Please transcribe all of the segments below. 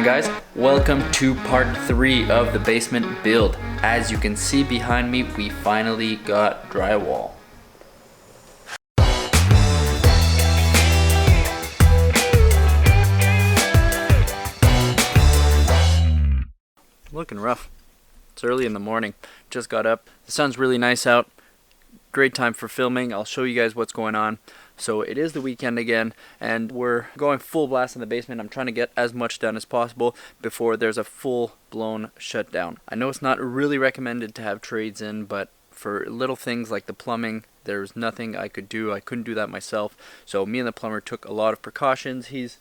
guys, welcome to part 3 of the basement build. As you can see behind me, we finally got drywall. Looking rough. It's early in the morning, just got up. The sun's really nice out, great time for filming. I'll show you guys what's going on. So it is the weekend again, and we're going full blast in the basement. I'm trying to get as much done as possible before there's a full-blown shutdown. I know it's not really recommended to have trades in, but for little things like the plumbing, there's nothing I could do. I couldn't do that myself. So me and the plumber took a lot of precautions. He's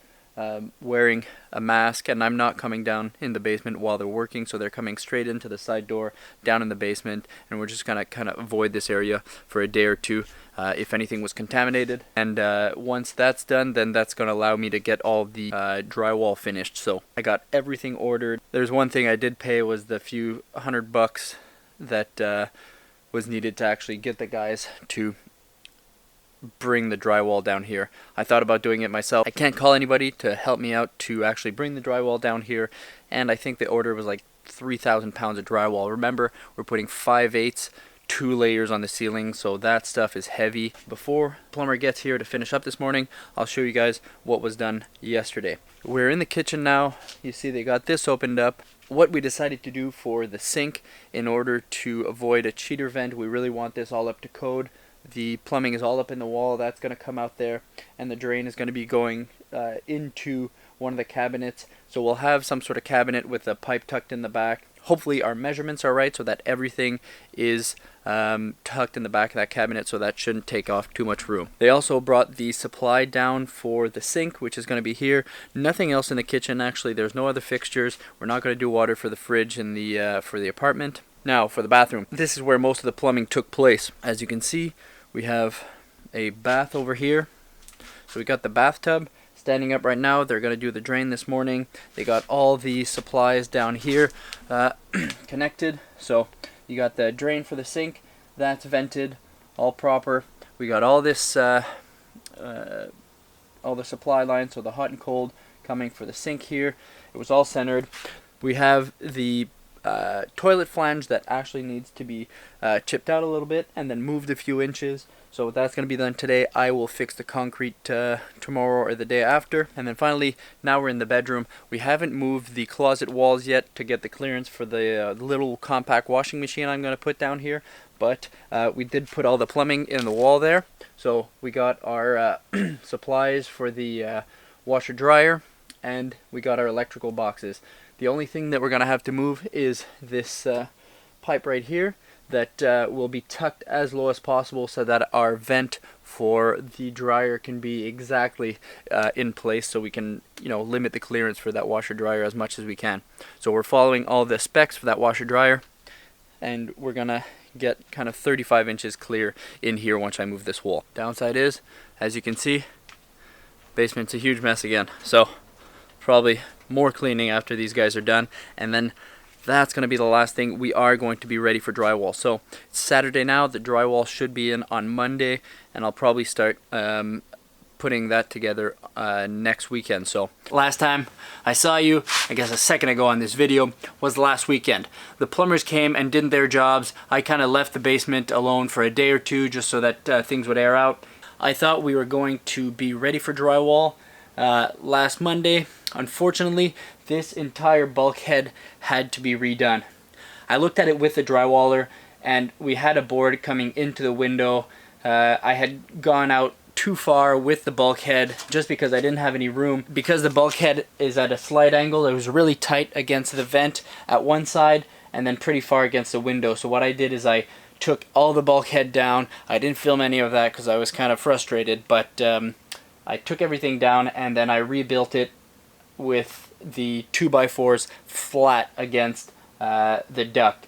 wearing a mask, and I'm not coming down in the basement while they're working, so they're coming straight into the side door down in the basement, and we're just gonna kind of avoid this area for a day or two if anything was contaminated. And once that's done, then that's gonna allow me to get all the drywall finished. So I got everything ordered. There's one thing I did pay, was the few $100 that was needed to actually get the guys to bring the drywall down here. I thought about doing it myself. I can't call anybody to help me out to actually bring the drywall down here, and I think the order was like 3,000 pounds of drywall. Remember, we're putting 5/8, 2 layers on the ceiling, so that stuff is heavy. Before plumber gets here to finish up this morning, I'll show you guys what was done yesterday. We're in the kitchen now. You see they got this opened up. What we decided to do for the sink, in order to avoid a cheater vent, we really want this all up to code. The plumbing is all up in the wall, that's going to come out there, and the drain is going to be going into one of the cabinets. So we'll have some sort of cabinet with a pipe tucked in the back. Hopefully our measurements are right so that everything is tucked in the back of that cabinet, so that shouldn't take off too much room. They also brought the supply down for the sink, which is going to be here. Nothing else in the kitchen, actually. There's no other fixtures. We're not going to do water for the fridge in the for the apartment. Now for the bathroom. This is where most of the plumbing took place. As you can see, we have a bath over here. So we got the bathtub standing up right now. They're going to do the drain this morning. They got all the supplies down here connected. So you got the drain for the sink. That's vented, all proper. We got all this, all the supply lines, so the hot and cold coming for the sink here. It was all centered. We have the toilet flange that actually needs to be chipped out a little bit and then moved a few inches. So that's going to be done today. I will fix the concrete tomorrow or the day after. And then finally, now we're in the bedroom. We haven't moved the closet walls yet to get the clearance for the little compact washing machine I'm going to put down here. But we did put all the plumbing in the wall there. So we got our supplies for the washer dryer, and we got our electrical boxes. The only thing that we're going to have to move is this pipe right here that will be tucked as low as possible so that our vent for the dryer can be exactly in place, so we can, you know, limit the clearance for that washer dryer as much as we can. So we're following all the specs for that washer dryer, and we're going to get kind of 35 inches clear in here once I move this wall. Downside is, as you can see, basement's a huge mess again. So probably more cleaning after these guys are done, and then that's going to be the last thing. We are going to be ready for drywall. So it's Saturday now. The drywall should be in on Monday, and I'll probably start putting that together next weekend. So last time I saw you, I guess a second ago on this video, was last weekend. The plumbers came and did their jobs. I kind of left the basement alone for a day or two just so that things would air out. I thought we were going to be ready for drywall last Monday. Unfortunately, this entire bulkhead had to be redone. I looked at it with the drywaller, and we had a board coming into the window. I had gone out too far with the bulkhead just because I didn't have any room. Because the bulkhead is at a slight angle, it was really tight against the vent at one side and then pretty far against the window. So what I did is I took all the bulkhead down. I didn't film any of that because I was kind of frustrated, but I took everything down, and then I rebuilt it with the 2x4s flat against the duct.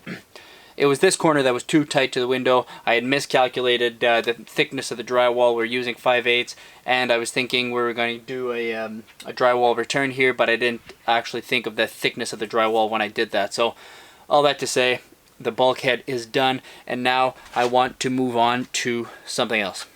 It was this corner that was too tight to the window. I had miscalculated the thickness of the drywall. We're using 5/8, and I was thinking we were going to do a drywall return here, but I didn't actually think of the thickness of the drywall when I did that. So all that to say, the bulkhead is done, and now I want to move on to something else.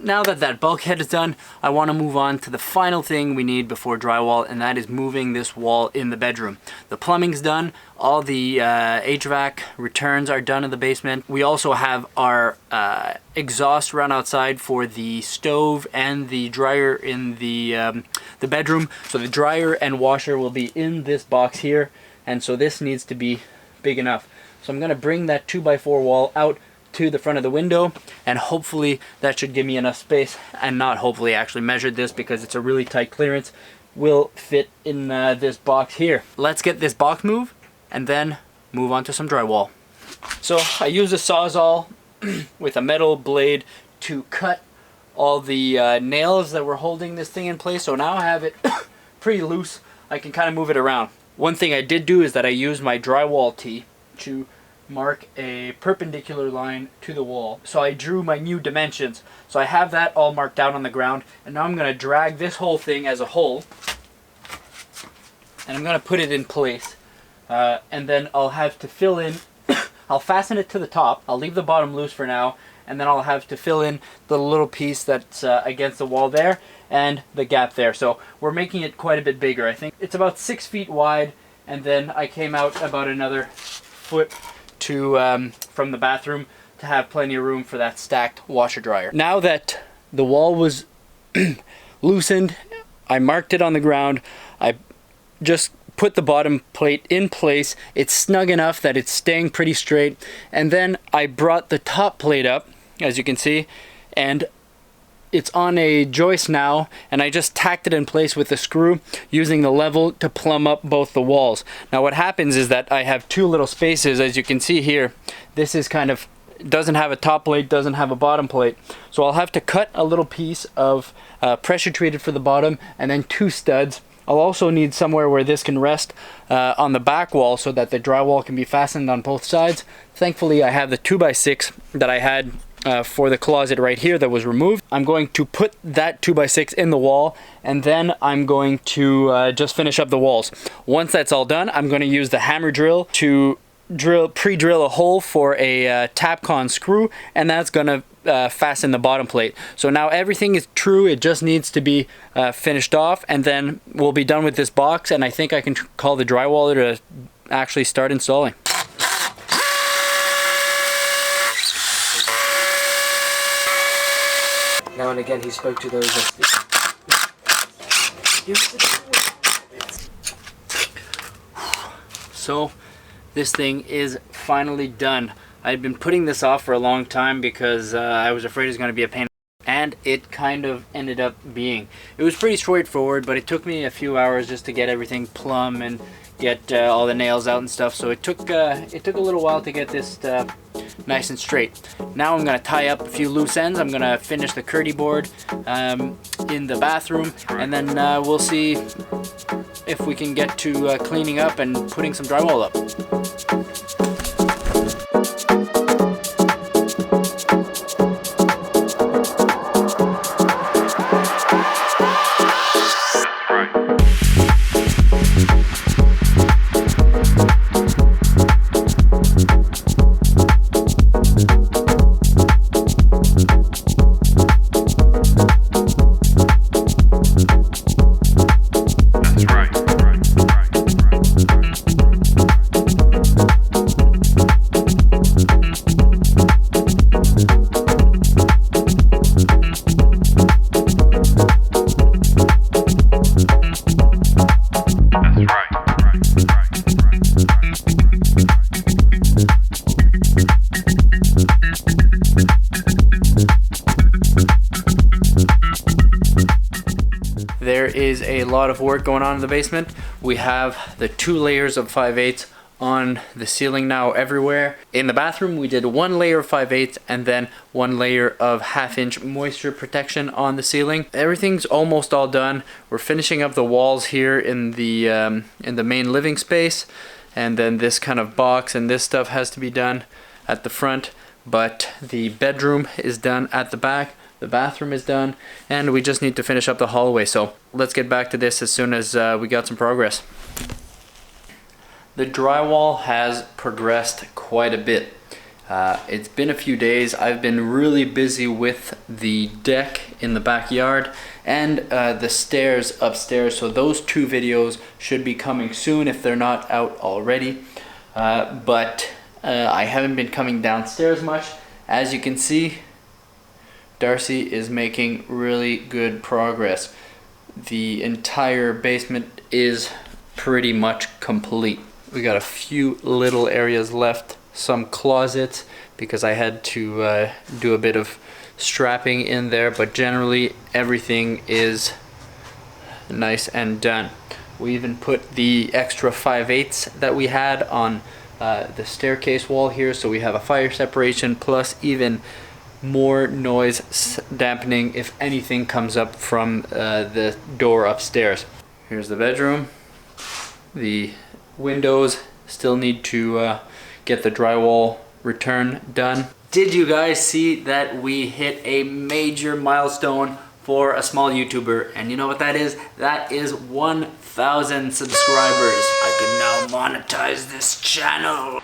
now that that bulkhead is done, I want to move on to the final thing we need before drywall, and that is moving this wall in the bedroom. The plumbing's done, all the HVAC returns are done in the basement. We also have our exhaust run outside for the stove and the dryer in the bedroom. So the dryer and washer will be in this box here, and so this needs to be big enough. So I'm going to bring that 2x4 wall out to the front of the window, and hopefully that should give me enough space, and not hopefully, I actually measured this because it's a really tight clearance, will fit in this box here. Let's get this box moved and then move on to some drywall. So I use a Sawzall with a metal blade to cut all the nails that were holding this thing in place, so now I have it pretty loose. I can kind of move it around. One thing I did do is that I used my drywall tee to mark a perpendicular line to the wall. So I drew my new dimensions. So I have that all marked down on the ground, and now I'm going to drag this whole thing as a whole, and I'm going to put it in place. And then I'll have to fill in, I'll fasten it to the top, I'll leave the bottom loose for now, and then I'll have to fill in the little piece that's against the wall there, and the gap there. So we're making it quite a bit bigger. I think it's about 6 feet wide, and then I came out about another foot to from the bathroom to have plenty of room for that stacked washer dryer. Now that the wall was loosened, I marked it on the ground. I just put the bottom plate in place. It's snug enough that it's staying pretty straight, and then I brought the top plate up, as you can see, and it's on a joist now, and I just tacked it in place with a screw using the level to plumb up both the walls. Now what happens is that I have two little spaces, as you can see here. This is kind of, doesn't have a top plate, doesn't have a bottom plate. So I'll have to cut a little piece of pressure treated for the bottom, and then 2 studs. I'll also need somewhere where this can rest on the back wall so that the drywall can be fastened on both sides. Thankfully I have the 2x6 that I had for the closet right here that was removed. I'm going to put that 2x6 in the wall, and then I'm going to just finish up the walls. Once that's all done, I'm going to use the hammer drill to pre-drill a hole for a Tapcon screw, and that's going to fasten the bottom plate. So now everything is true, it just needs to be finished off, and then we'll be done with this box, and I think I can call the drywaller to actually start installing. Now and again he spoke to those So this thing is finally done. I'd been putting this off for a long time because I was afraid it was going to be a pain, and it kind of ended up being. It was pretty straightforward, but it took me a few hours just to get everything plumb and get all the nails out and stuff, so it took a little while to get this nice and straight. Now I'm going to tie up a few loose ends. I'm going to finish the curdy board in the bathroom, and then we'll see if we can get to cleaning up and putting some drywall up. There is a lot of work going on in the basement. We have the 2 layers of 5/8 on the ceiling now everywhere. In the bathroom we did 1 layer of 5/8 and then 1 layer of 1/2-inch moisture protection on the ceiling. Everything's almost all done. We're finishing up the walls here in the main living space, and then this kind of box and this stuff has to be done at the front, but the bedroom is done at the back. The bathroom is done, and we just need to finish up the hallway. So let's get back to this as soon as we got some progress. The drywall has progressed quite a bit. It's been a few days. I've been really busy with the deck in the backyard and the stairs upstairs, so those 2 videos should be coming soon if they're not out already. But I haven't been coming downstairs much. As you can see, Darcy is making really good progress. The entire basement is pretty much complete. We got a few little areas left, some closets because I had to do a bit of strapping in there, but generally everything is nice and done. We even put the extra 5/8 that we had on the staircase wall here, so we have a fire separation plus even more noise dampening if anything comes up from the door upstairs. Here's the bedroom. The windows still need to get the drywall return done. Did you guys see that we hit a major milestone for a small YouTuber? And you know what that is? That is 1,000 subscribers. I can now monetize this channel.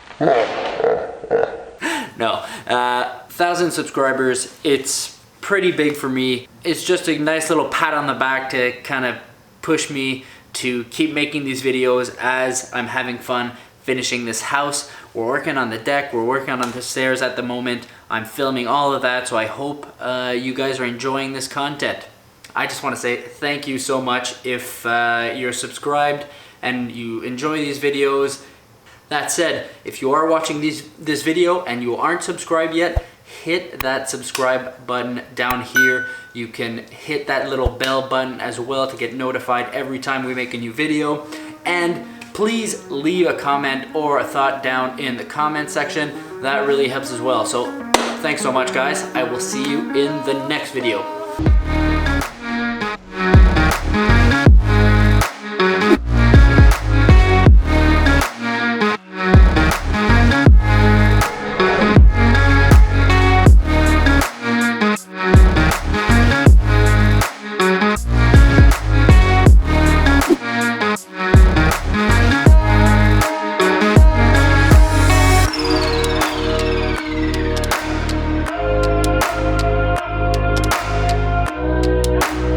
No, 1,000 subscribers. It's pretty big for me. It's just a nice little pat on the back to kind of push me to keep making these videos as I'm having fun finishing this house. We're working on the deck, we're working on the stairs at the moment. I'm filming all of that, so I hope you guys are enjoying this content. I just want to say thank you so much if you're subscribed and you enjoy these videos. That said, if you are watching this video and you aren't subscribed yet, hit that subscribe button down here. You can hit that little bell button as well to get notified every time we make a new video. And please leave a comment or a thought down in the comment section. That really helps as well. So thanks so much, guys. I will see you in the next video.